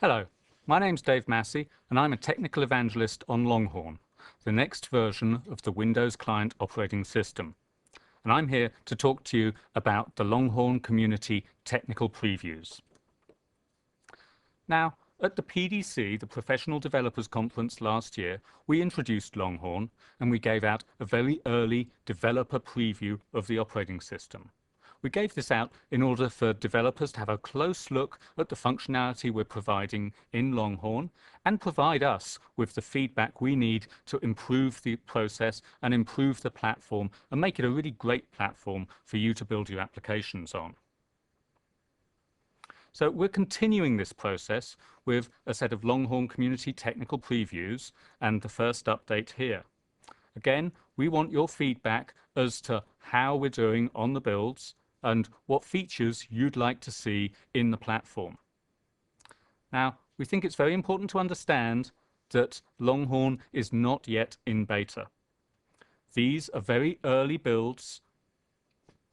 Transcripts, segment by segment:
Hello, my name's Dave Massey and I'm a technical evangelist on Longhorn, the next version of the Windows client operating system. And I'm here to talk to you about the Longhorn Community Technical Previews. Now, at the PDC, the Professional Developers Conference last year, we introduced Longhorn and we gave out a very early developer preview of the operating system. We gave this out in order for developers to have a close look at the functionality we're providing in Longhorn and provide us with the feedback we need to improve the process and improve the platform and make it a really great platform for you to build your applications on. So we're continuing this process with a set of Longhorn Community Technical Previews and the first update here. Again, we want your feedback as to how we're doing on the builds and what features you'd like to see in the platform. Now, we think it's very important to understand that Longhorn is not yet in beta. These are very early builds,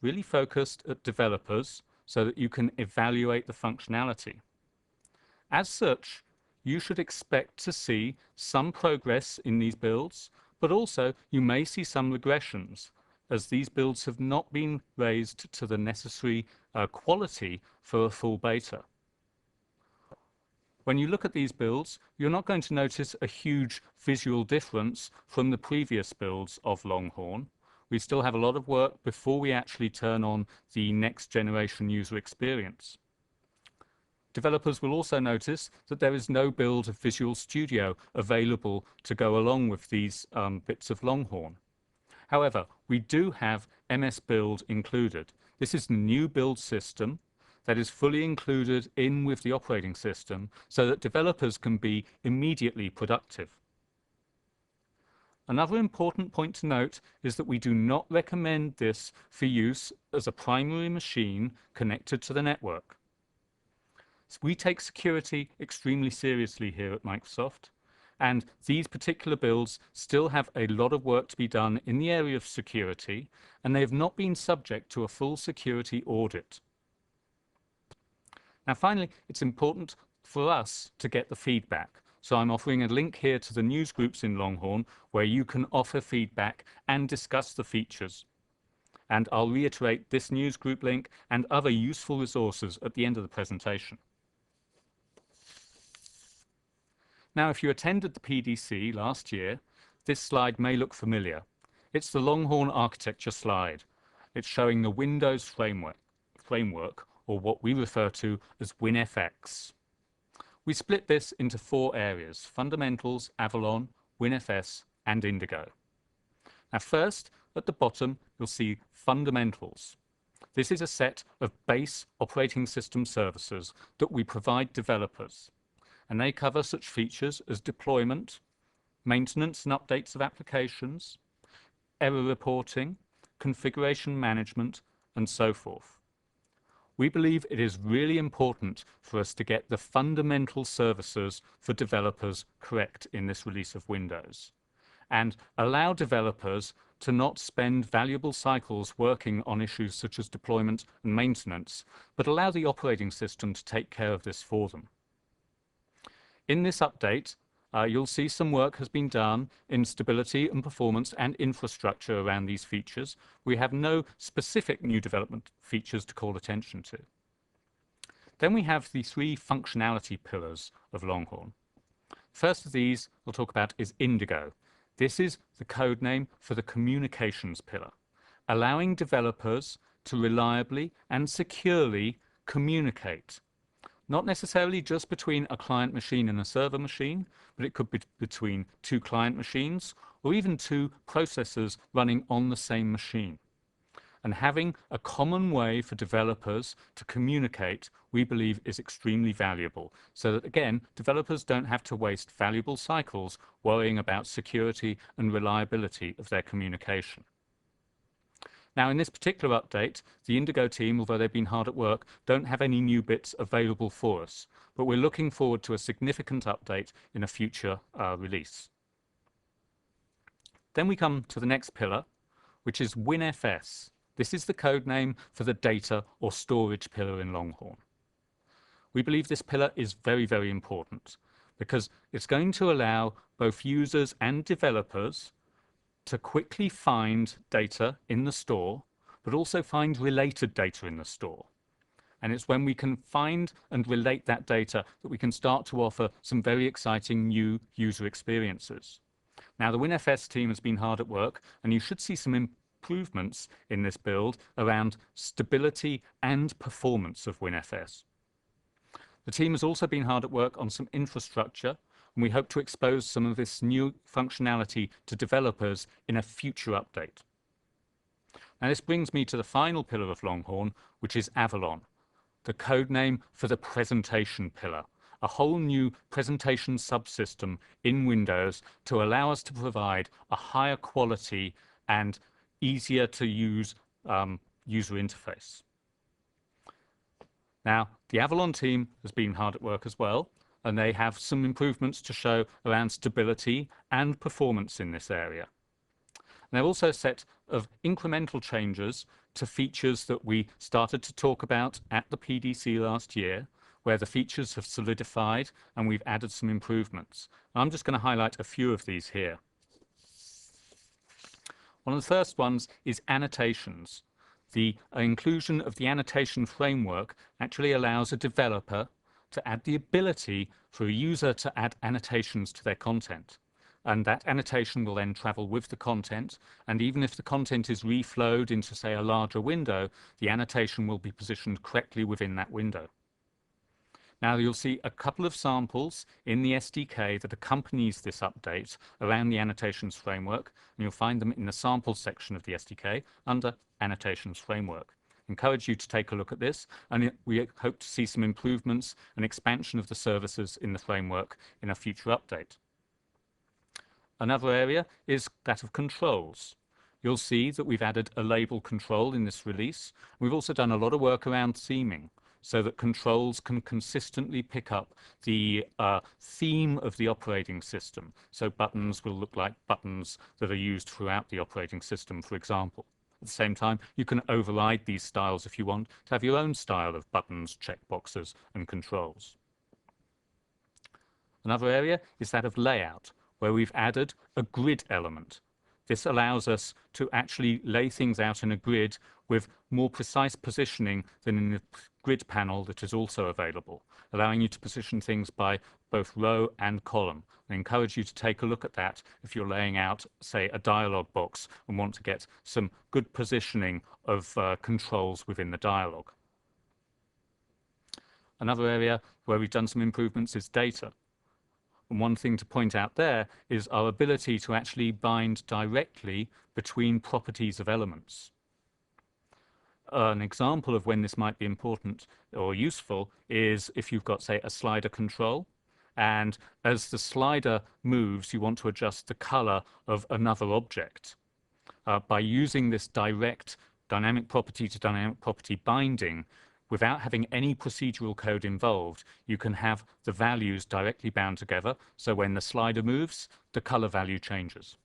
really focused at developers so that you can evaluate the functionality. As such, you should expect to see some progress in these builds, but also you may see some regressions, as these builds have not been raised to the necessary quality for a full beta. When you look at these builds, you're not going to notice a huge visual difference from the previous builds of Longhorn. We still have a lot of work before we actually turn on the next generation user experience. Developers will also notice that there is no build of Visual Studio available to go along with these bits of Longhorn. However, we do have MS Build included. This is the new build system that is fully included in with the operating system so that developers can be immediately productive. Another important point to note is that we do not recommend this for use as a primary machine connected to the network. So we take security extremely seriously here at Microsoft, and these particular builds still have a lot of work to be done in the area of security, and they have not been subject to a full security audit. Now finally, it's important for us to get the feedback. So I'm offering a link here to the news groups in Longhorn where you can offer feedback and discuss the features. And I'll reiterate this news group link and other useful resources at the end of the presentation. Now, if you attended the PDC last year, this slide may look familiar. It's the Longhorn architecture slide. It's showing the Windows framework, or what we refer to as WinFX. We split this into 4 areas: Fundamentals, Avalon, WinFS, and Indigo. Now first, at the bottom, you'll see Fundamentals. This is a set of base operating system services that we provide developers, and they cover such features as deployment, maintenance and updates of applications, error reporting, configuration management, and so forth. We believe it is really important for us to get the fundamental services for developers correct in this release of Windows, and allow developers to not spend valuable cycles working on issues such as deployment and maintenance, but allow the operating system to take care of this for them. In this update, you'll see some work has been done in stability and performance and infrastructure around these features. We have no specific new development features to call attention to. Then we have the 3 functionality pillars of Longhorn. First of these we'll talk about is Indigo. This is the code name for the communications pillar, allowing developers to reliably and securely communicate. Not necessarily just between a client machine and a server machine, but it could be between 2 client machines or even 2 processors running on the same machine. And having a common way for developers to communicate, we believe, is extremely valuable, so that, again, developers don't have to waste valuable cycles worrying about security and reliability of their communication. Now, in this particular update, the Indigo team, although they've been hard at work, don't have any new bits available for us, but we're looking forward to a significant update in a future release. Then we come to the next pillar, which is WinFS. This is the code name for the data or storage pillar in Longhorn. We believe this pillar is very, very important because it's going to allow both users and developers to quickly find data in the store, but also find related data in the store. And it's when we can find and relate that data that we can start to offer some very exciting new user experiences. Now, the WinFS team has been hard at work, and you should see some improvements in this build around stability and performance of WinFS. The team has also been hard at work on some infrastructure, and we hope to expose some of this new functionality to developers in a future update. Now, this brings me to the final pillar of Longhorn, which is Avalon, the code name for the presentation pillar, a whole new presentation subsystem in Windows to allow us to provide a higher quality and easier to use user interface. Now, the Avalon team has been hard at work as well, and they have some improvements to show around stability and performance in this area. And they've also a set of incremental changes to features that we started to talk about at the PDC last year, where the features have solidified and we've added some improvements. And I'm just going to highlight a few of these here. One of the first ones is annotations. The inclusion of the annotation framework actually allows a developer to add the ability for a user to add annotations to their content. And that annotation will then travel with the content. And even if the content is reflowed into, say, a larger window, the annotation will be positioned correctly within that window. Now, you'll see a couple of samples in the SDK that accompanies this update around the annotations framework, and you'll find them in the samples section of the SDK under Annotations Framework. I encourage you to take a look at this, and we hope to see some improvements and expansion of the services in the framework in a future update. Another area is that of controls. You'll see that we've added a label control in this release. We've also done a lot of work around theming so that controls can consistently pick up the theme of the operating system. So buttons will look like buttons that are used throughout the operating system, for example. At the same time, you can override these styles if you want to have your own style of buttons, checkboxes, and controls. Another area is that of layout, where we've added a grid element. This allows us to actually lay things out in a grid with more precise positioning than in the grid panel that is also available, allowing you to position things by both row and column. I encourage you to take a look at that if you're laying out, say, a dialog box and want to get some good positioning of controls within the dialog. Another area where we've done some improvements is data. And one thing to point out there is our ability to actually bind directly between properties of elements. An example of when this might be important or useful is if you've got, say, a slider control, and as the slider moves, you want to adjust the color of another object. By using this direct dynamic property to dynamic property binding, without having any procedural code involved, you can have the values directly bound together, so when the slider moves, the color value changes.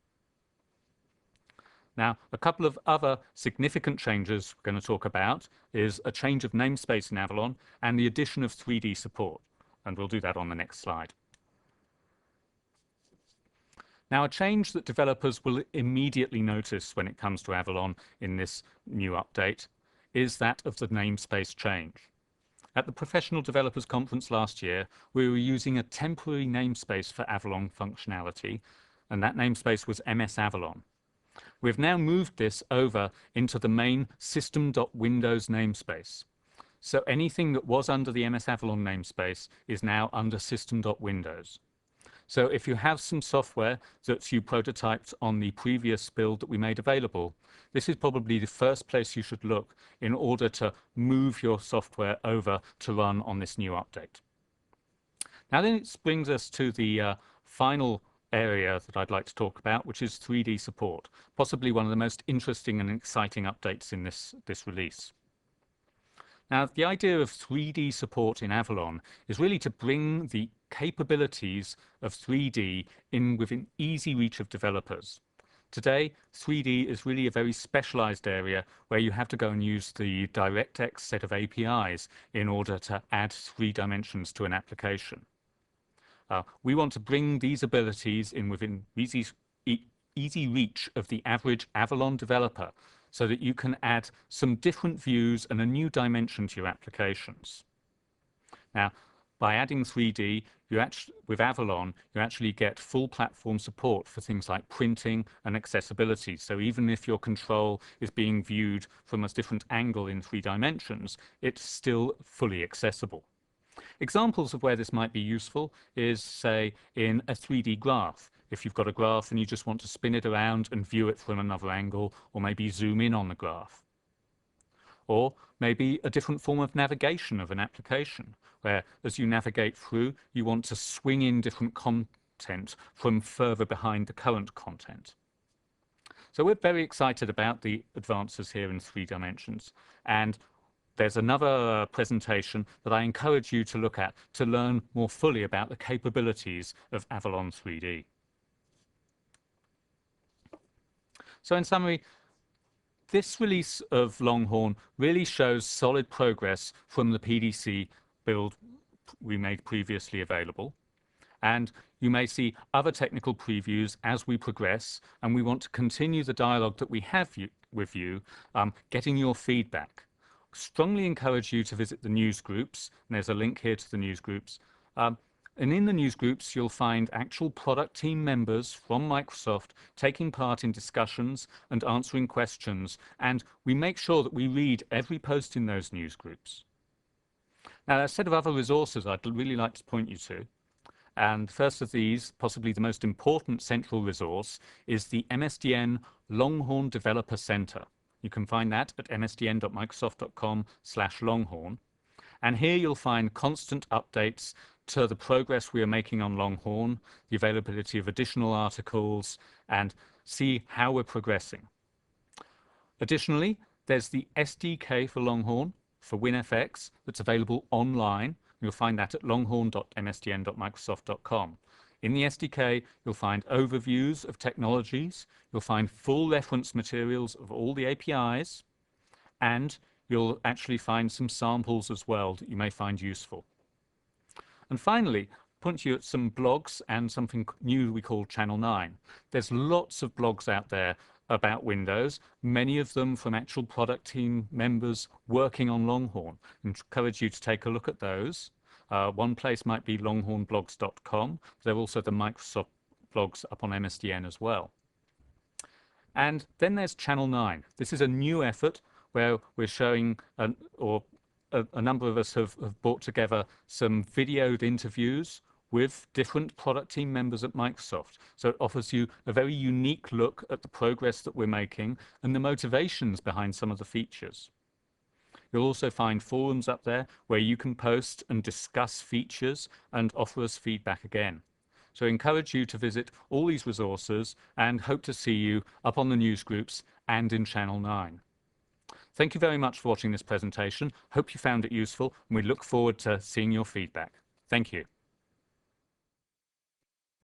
Now, a couple of other significant changes we're going to talk about is a change of namespace in Avalon and the addition of 3D support, and we'll do that on the next slide. Now, a change that developers will immediately notice when it comes to Avalon in this new update is that of the namespace change. At the Professional Developers Conference last year, we were using a temporary namespace for Avalon functionality, and that namespace was MS Avalon. We've now moved this over into the main system.windows namespace. So anything that was under the MS Avalon namespace is now under system.windows. So if you have some software that you prototyped on the previous build that we made available, this is probably the first place you should look in order to move your software over to run on this new update. Now then, it brings us to the final area that I'd like to talk about, which is 3D support, possibly one of the most interesting and exciting updates in this release. Now, the idea of 3D support in Avalon is really to bring the capabilities of 3D in within easy reach of developers. Today, 3D is really a very specialized area where you have to go and use the DirectX set of APIs in order to add 3 dimensions to an application. We want to bring these abilities in within easy reach of the average Avalon developer so that you can add some different views and a new dimension to your applications. Now, by adding 3D, with Avalon, you actually get full platform support for things like printing and accessibility. So even if your control is being viewed from a different angle in 3 dimensions, it's still fully accessible. Examples of where this might be useful is, say, in a 3D graph. If you've got a graph and you just want to spin it around and view it from another angle, or maybe zoom in on the graph. Or maybe a different form of navigation of an application, where as you navigate through, you want to swing in different content from further behind the current content. So we're very excited about the advances here in 3 dimensions. And there's another presentation that I encourage you to look at to learn more fully about the capabilities of Avalon 3D. So in summary, this release of Longhorn really shows solid progress from the PDC build we made previously available. And you may see other technical previews as we progress, and we want to continue the dialogue that we have with you, getting your feedback. Strongly encourage you to visit the news groups, and there's a link here to the news groups. And in the news groups, you'll find actual product team members from Microsoft taking part in discussions and answering questions, and we make sure that we read every post in those news groups. Now, a set of other resources I'd really like to point you to. And first of these, possibly the most important central resource, is the MSDN Longhorn Developer Center. You can find that at msdn.microsoft.com/Longhorn. And here you'll find constant updates to the progress we are making on Longhorn, the availability of additional articles, and see how we're progressing. Additionally, there's the SDK for Longhorn for WinFX that's available online. You'll find that at longhorn.msdn.microsoft.com. In the SDK, you'll find overviews of technologies, you'll find full reference materials of all the APIs, and you'll actually find some samples as well that you may find useful. And finally, point you at some blogs and something new we call Channel 9. There's lots of blogs out there about Windows, many of them from actual product team members working on Longhorn. I encourage you to take a look at those. One place might be longhornblogs.com. There are also the Microsoft blogs up on MSDN as well. And then there's Channel 9. This is a new effort where we're showing, a number of us have brought together some videoed interviews with different product team members at Microsoft. So it offers you a very unique look at the progress that we're making and the motivations behind some of the features. You'll also find forums up there where you can post and discuss features and offer us feedback again. So I encourage you to visit all these resources and hope to see you up on the news groups and in Channel 9. Thank you very much for watching this presentation. Hope you found it useful, and we look forward to seeing your feedback. Thank you.